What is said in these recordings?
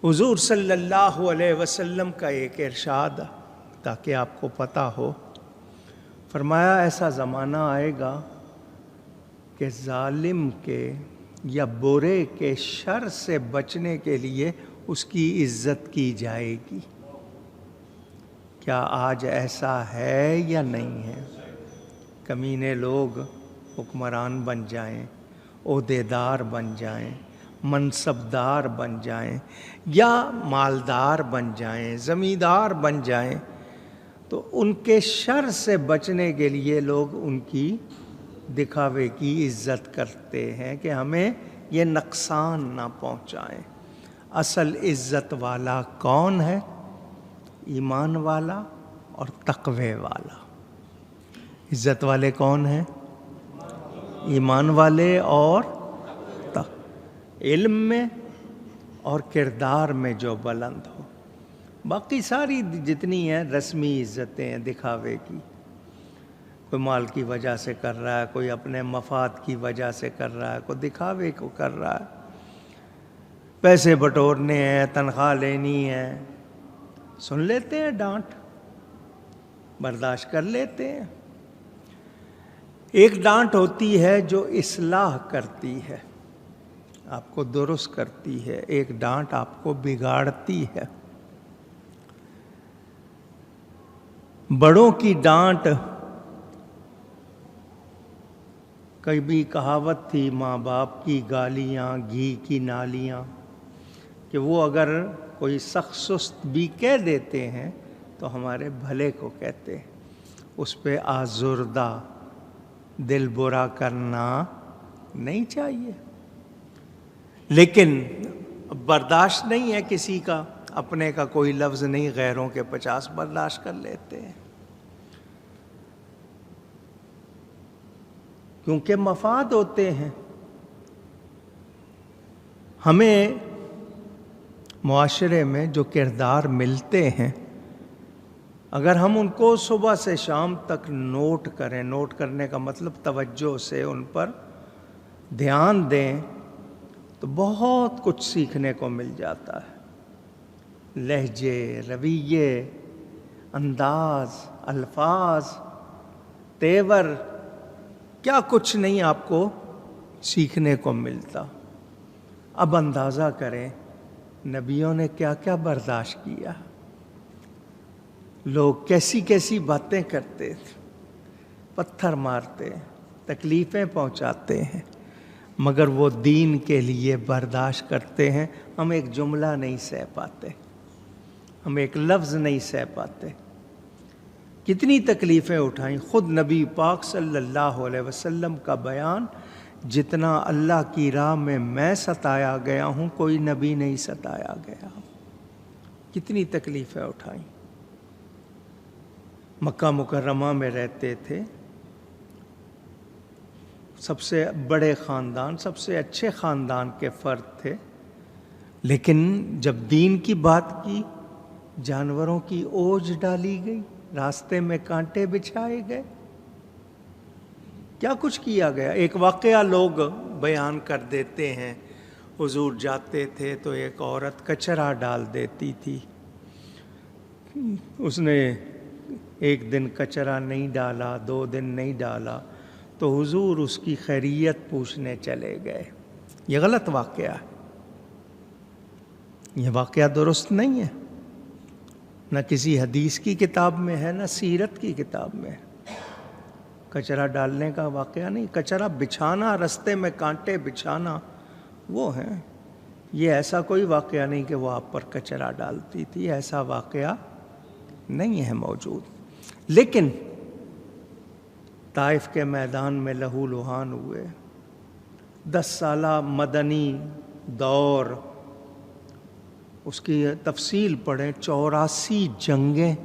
حضور صلی اللہ علیہ وسلم کا ایک ارشاد تاکہ آپ کو پتہ ہو، فرمایا ایسا زمانہ آئے گا کہ ظالم کے یا برے کے شر سے بچنے کے لیے اس کی عزت کی جائے گی۔ کیا آج ایسا ہے یا نہیں ہے؟ کمینے لوگ حکمران بن جائیں، عہدیدار بن جائیں، منصبدار بن جائیں یا مالدار بن جائیں، زمیندار بن جائیں، تو ان کے شر سے بچنے کے لیے لوگ ان کی دکھاوے کی عزت کرتے ہیں کہ ہمیں یہ نقصان نہ پہنچائیں۔ اصل عزت والا کون ہے؟ ایمان والا اور تقوی والا۔ عزت والے کون ہیں؟ ایمان والے اور علم میں اور کردار میں جو بلند ہو۔ باقی ساری جتنی ہیں رسمی عزتیں ہیں دکھاوے کی، کوئی مال کی وجہ سے کر رہا ہے، کوئی اپنے مفاد کی وجہ سے کر رہا ہے، کوئی دکھاوے کو کر رہا ہے، پیسے بٹورنے ہیں، تنخواہ لینی ہے، سن لیتے ہیں ڈانٹ، برداشت کر لیتے ہیں۔ ایک ڈانٹ ہوتی ہے جو اصلاح کرتی ہے، آپ کو درست کرتی ہے، ایک ڈانٹ آپ کو بگاڑتی ہے۔ بڑوں کی ڈانٹ، کبھی کہاوت تھی ماں باپ کی گالیاں گھی کی نالیاں، کہ وہ اگر کوئی سخت سست بھی کہہ دیتے ہیں تو ہمارے بھلے کو کہتے ہیں، اس پہ آزردہ دل برا کرنا نہیں چاہیے۔ لیکن برداشت نہیں ہے کسی کا، اپنے کا کوئی لفظ نہیں، غیروں کے 50 برداشت کر لیتے ہیں، کیونکہ مفاد ہوتے ہیں۔ ہمیں معاشرے میں جو کردار ملتے ہیں، اگر ہم ان کو صبح سے شام تک نوٹ کریں، نوٹ کرنے کا مطلب توجہ سے ان پر دھیان دیں، تو بہت کچھ سیکھنے کو مل جاتا ہے۔ لہجے، رویے، انداز، الفاظ، تیور، کیا کچھ نہیں آپ کو سیکھنے کو ملتا۔ اب اندازہ کریں نبیوں نے کیا کیا برداشت کیا، لوگ کیسی کیسی باتیں کرتے تھے، پتھر مارتے، تکلیفیں پہنچاتے ہیں، مگر وہ دین کے لیے برداشت کرتے ہیں۔ ہم ایک جملہ نہیں سہ پاتے، ہم ایک لفظ نہیں سہ پاتے، کتنی تکلیفیں اٹھائیں۔ خود نبی پاک صلی اللہ علیہ وسلم کا بیان، جتنا اللہ کی راہ میں ستایا گیا ہوں کوئی نبی نہیں ستایا گیا، کتنی تکلیفیں اٹھائیں۔ مکہ مکرمہ میں رہتے تھے، سب سے بڑے خاندان، سب سے اچھے خاندان کے فرد تھے، لیکن جب دین کی بات کی، جانوروں کی اوجھ ڈالی گئی، راستے میں کانٹے بچھائے گئے، کیا کچھ کیا گیا۔ ایک واقعہ لوگ بیان کر دیتے ہیں، حضور جاتے تھے تو ایک عورت کچرا ڈال دیتی تھی، اس نے ایک دن کچرا نہیں ڈالا، 2 دن نہیں ڈالا، تو حضور اس کی خیریت پوچھنے چلے گئے۔ یہ غلط واقعہ ہے، یہ واقعہ درست نہیں ہے، نہ کسی حدیث کی کتاب میں ہے، نہ سیرت کی کتاب میں ہے۔ کچرا ڈالنے کا واقعہ نہیں، کچرا بچھانا، رستے میں کانٹے بچھانا وہ ہیں۔ یہ ایسا کوئی واقعہ نہیں کہ وہ آپ پر کچرا ڈالتی تھی، ایسا واقعہ نہیں ہے موجود۔ لیکن طائف کے میدان میں لہو لہان ہوئے، 10 سالہ مدنی دور، اس کی تفصیل پڑھیں، 84 جنگیں،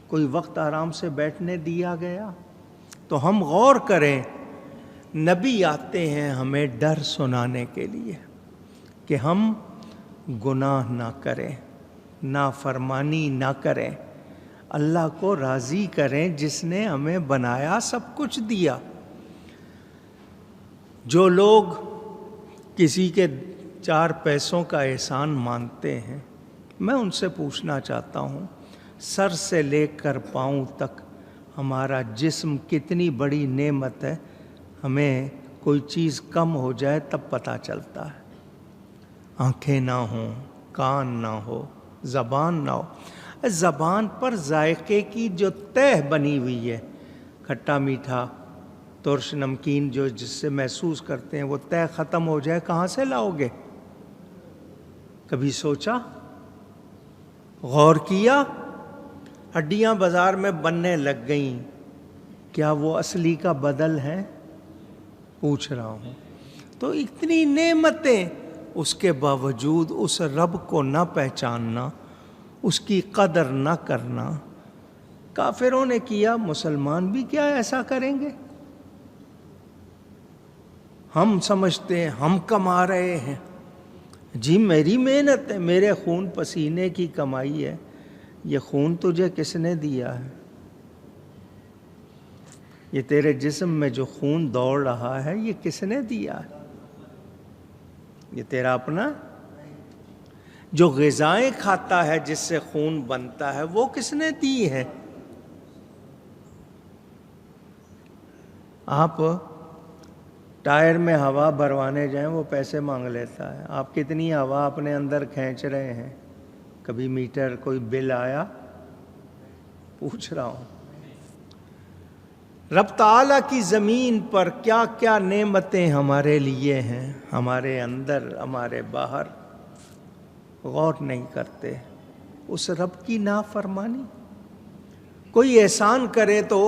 کوئی وقت آرام سے بیٹھنے دیا گیا؟ تو ہم غور کریں، نبی آتے ہیں ہمیں ڈر سنانے کے لیے کہ ہم گناہ نہ کریں، نافرمانی نہ کریں، اللہ کو راضی کریں جس نے ہمیں بنایا، سب کچھ دیا۔ جو لوگ کسی کے 4 پیسوں کا احسان مانتے ہیں، میں ان سے پوچھنا چاہتا ہوں، سر سے لے کر پاؤں تک ہمارا جسم کتنی بڑی نعمت ہے، ہمیں کوئی چیز کم ہو جائے تب پتہ چلتا ہے۔ آنکھیں نہ ہوں، کان نہ ہو، زبان نہ ہو، زبان پر ذائقے کی جو تہ بنی ہوئی ہے، کھٹا میٹھا ترش نمکین جو جس سے محسوس کرتے ہیں، وہ تہ ختم ہو جائے کہاں سے لاؤ گے؟ کبھی سوچا، غور کیا؟ ہڈیاں بازار میں بننے لگ گئیں، کیا وہ اصلی کا بدل ہے؟ پوچھ رہا ہوں۔ تو اتنی نعمتیں، اس کے باوجود اس رب کو نہ پہچاننا، اس کی قدر نہ کرنا، کافروں نے کیا، مسلمان بھی کیا ایسا کریں گے؟ ہم سمجھتے ہیں ہم کما رہے ہیں، جی میری محنت ہے، میرے خون پسینے کی کمائی ہے۔ یہ خون تجھے کس نے دیا ہے؟ یہ تیرے جسم میں جو خون دوڑ رہا ہے، یہ کس نے دیا ہے؟ یہ تیرا اپنا؟ جو غذائیں کھاتا ہے جس سے خون بنتا ہے، وہ کس نے دی ہے؟ آپ ٹائر میں ہوا بھروانے جائیں، وہ پیسے مانگ لیتا ہے۔ آپ کتنی ہوا اپنے اندر کھینچ رہے ہیں؟ کبھی میٹر کوئی بل آیا؟ پوچھ رہا ہوں۔ رب تعالیٰ کی زمین پر کیا کیا نعمتیں ہمارے لیے ہیں، ہمارے اندر، ہمارے باہر، غور نہیں کرتے۔ اس رب کی نافرمانی، کوئی احسان کرے تو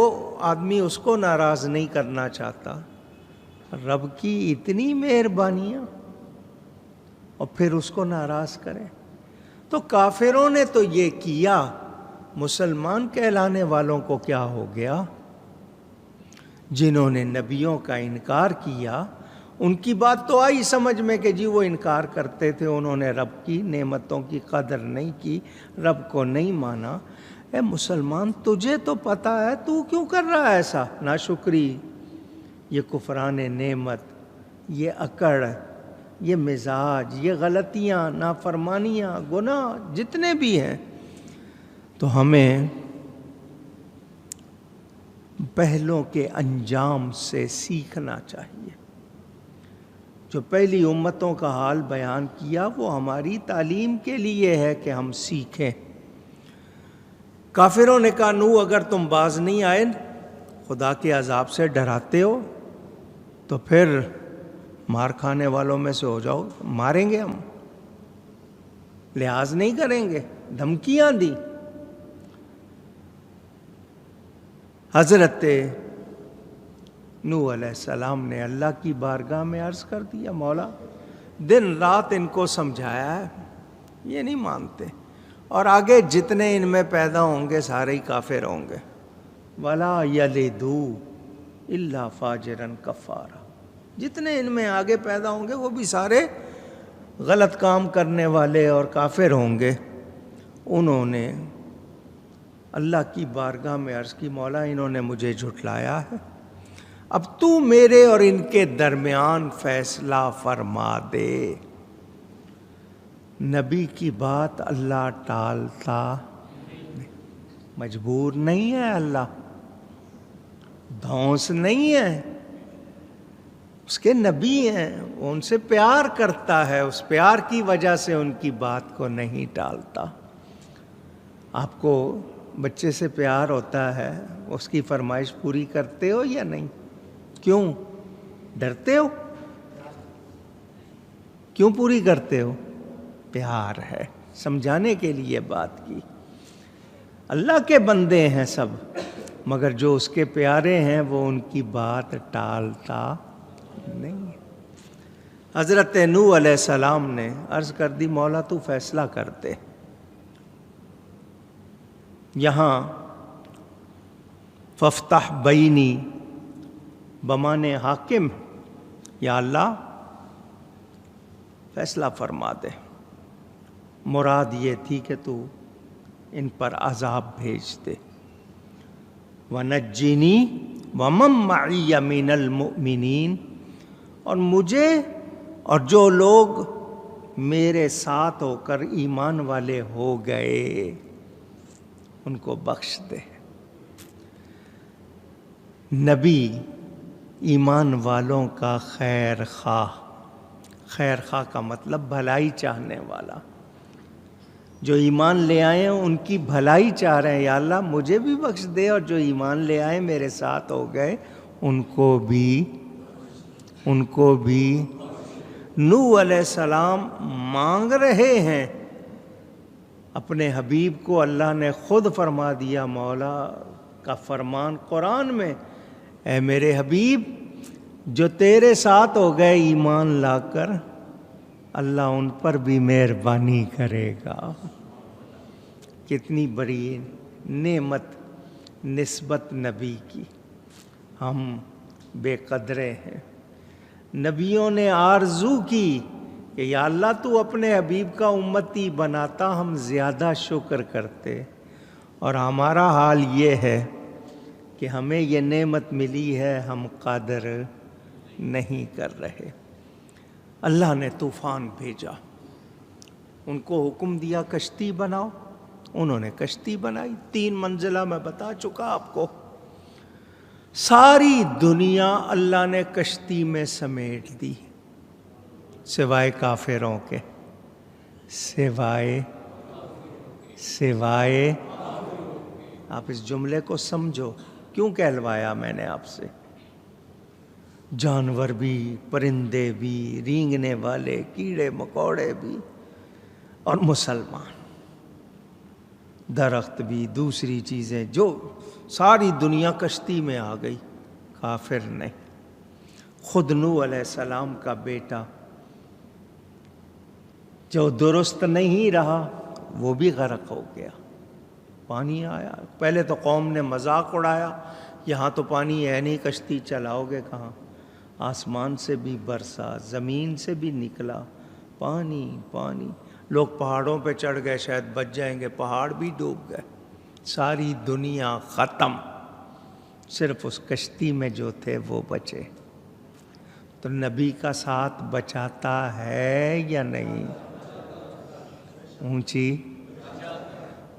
آدمی اس کو ناراض نہیں کرنا چاہتا، رب کی اتنی مہربانیاں، اور پھر اس کو ناراض کرے۔ تو کافروں نے تو یہ کیا، مسلمان کہلانے والوں کو کیا ہو گیا؟ جنہوں نے نبیوں کا انکار کیا، ان کی بات تو آئی سمجھ میں کہ جی وہ انکار کرتے تھے، انہوں نے رب کی نعمتوں کی قدر نہیں کی، رب کو نہیں مانا۔ اے مسلمان، تجھے تو پتہ ہے، تو کیوں کر رہا ہے ایسا؟ ناشکری، یہ کفران نعمت، یہ اکڑ، یہ مزاج، یہ غلطیاں، نافرمانیاں، گناہ جتنے بھی ہیں، تو ہمیں پہلوں کے انجام سے سیکھنا چاہیے۔ جو پہلی امتوں کا حال بیان کیا، وہ ہماری تعلیم کے لیے ہے کہ ہم سیکھیں۔ کافروں نے کہا، نو اگر تم باز نہیں آئے، خدا کے عذاب سے ڈراتے ہو، تو پھر مار کھانے والوں میں سے ہو جاؤ، ماریں گے ہم، لحاظ نہیں کریں گے، دھمکیاں دی۔ حضرت نوح علیہ السلام نے اللہ کی بارگاہ میں عرض کر دیا، مولا دن رات ان کو سمجھایا ہے، یہ نہیں مانتے، اور آگے جتنے ان میں پیدا ہوں گے سارے ہی کافر ہوں گے۔ وَلَا يَلِدُوا إِلَّا فَاجِرًا كَفَّارًا، جتنے ان میں آگے پیدا ہوں گے وہ بھی سارے غلط کام کرنے والے اور کافر ہوں گے۔ انہوں نے اللہ کی بارگاہ میں عرض کی، مولا انہوں نے مجھے جھٹلایا ہے، اب تو میرے اور ان کے درمیان فیصلہ فرما دے۔ نبی کی بات اللہ ٹالتا، مجبور نہیں ہے اللہ، دھونس نہیں ہے، اس کے نبی ہیں، وہ ان سے پیار کرتا ہے، اس پیار کی وجہ سے ان کی بات کو نہیں ٹالتا۔ آپ کو بچے سے پیار ہوتا ہے، اس کی فرمائش پوری کرتے ہو یا نہیں؟ کیوں ڈرتے ہو؟ کیوں پوری کرتے ہو؟ پیار ہے، سمجھانے کے لیے بات کی۔ اللہ کے بندے ہیں سب، مگر جو اس کے پیارے ہیں وہ ان کی بات ٹالتا نہیں۔ حضرت نوح علیہ السلام نے عرض کر دی، مولا تو فیصلہ کر دے۔ یہاں ففتح بینی بمانے حاکم، یا اللہ فیصلہ فرما دے۔ مراد یہ تھی کہ تو ان پر عذاب بھیج دے۔ وَنَجِّنِي وَمَن مَّعِيَ مِنَ الْمُؤْمِنِينَ، اور مجھے اور جو لوگ میرے ساتھ ہو کر ایمان والے ہو گئے ان کو بخش دے۔ نبی ایمان والوں کا خیر خواہ، خیر خواہ کا مطلب بھلائی چاہنے والا، جو ایمان لے آئے ہیں ان کی بھلائی چاہ رہے ہیں، یا اللہ مجھے بھی بخش دے، اور جو ایمان لے آئے میرے ساتھ ہو گئے ان کو بھی۔ نوح علیہ السلام مانگ رہے ہیں اپنے حبیب کو، اللہ نے خود فرما دیا، مولا کا فرمان قرآن میں، اے میرے حبیب جو تیرے ساتھ ہو گئے ایمان لا کر، اللہ ان پر بھی مہربانی کرے گا۔ کتنی بڑی نعمت نسبت نبی کی، ہم بے قدرے ہیں۔ نبیوں نے آرزو کی کہ یا اللہ تو اپنے حبیب کا امتی بناتا، ہم زیادہ شکر کرتے، اور ہمارا حال یہ ہے کہ ہمیں یہ نعمت ملی ہے، ہم قادر نہیں کر رہے۔ اللہ نے طوفان بھیجا، ان کو حکم دیا کشتی بناؤ، انہوں نے کشتی بنائی، 3 منزلہ میں بتا چکا آپ کو۔ ساری دنیا اللہ نے کشتی میں سمیٹ دی، سوائے کافروں کے، سوائے آپ اس جملے کو سمجھو، کیوں کہلوایا میں نے آپ سے؟ جانور بھی، پرندے بھی، رینگنے والے کیڑے مکوڑے بھی، اور مسلمان، درخت بھی، دوسری چیزیں، جو ساری دنیا کشتی میں آ گئی، کافر نہیں۔ خود نوح علیہ السلام کا بیٹا جو درست نہیں رہا وہ بھی غرق ہو گیا، پانی آیا، پہلے تو قوم نے مذاق اڑایا، یہاں تو پانی ہے نہیں، کشتی چلاؤ گے کہاں؟ آسمان سے بھی برسا، زمین سے بھی نکلا، پانی پانی، لوگ پہاڑوں پہ چڑھ گئے شاید بچ جائیں گے، پہاڑ بھی ڈوب گئے، ساری دنیا ختم، صرف اس کشتی میں جو تھے وہ بچے۔ تو نبی کا ساتھ بچاتا ہے یا نہیں؟ اونچی،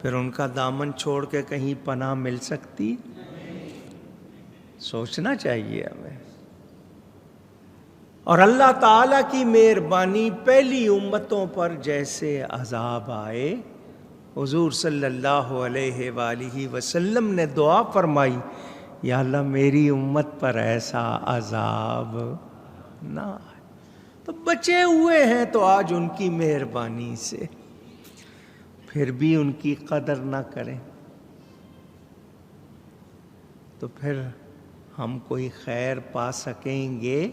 پھر ان کا دامن چھوڑ کے کہیں پناہ مل سکتی؟ سوچنا چاہیے ہمیں۔ اور اللہ تعالیٰ کی مہربانی، پہلی امتوں پر جیسے عذاب آئے، حضور صلی اللہ علیہ وآلہ وسلم نے دعا فرمائی، یا اللہ میری امت پر ایسا عذاب نہ آئے۔ تو بچے ہوئے ہیں تو آج ان کی مہربانی سے، پھر بھی ان کی قدر نہ کریں تو پھر ہم کوئی خیر پا سکیں گے؟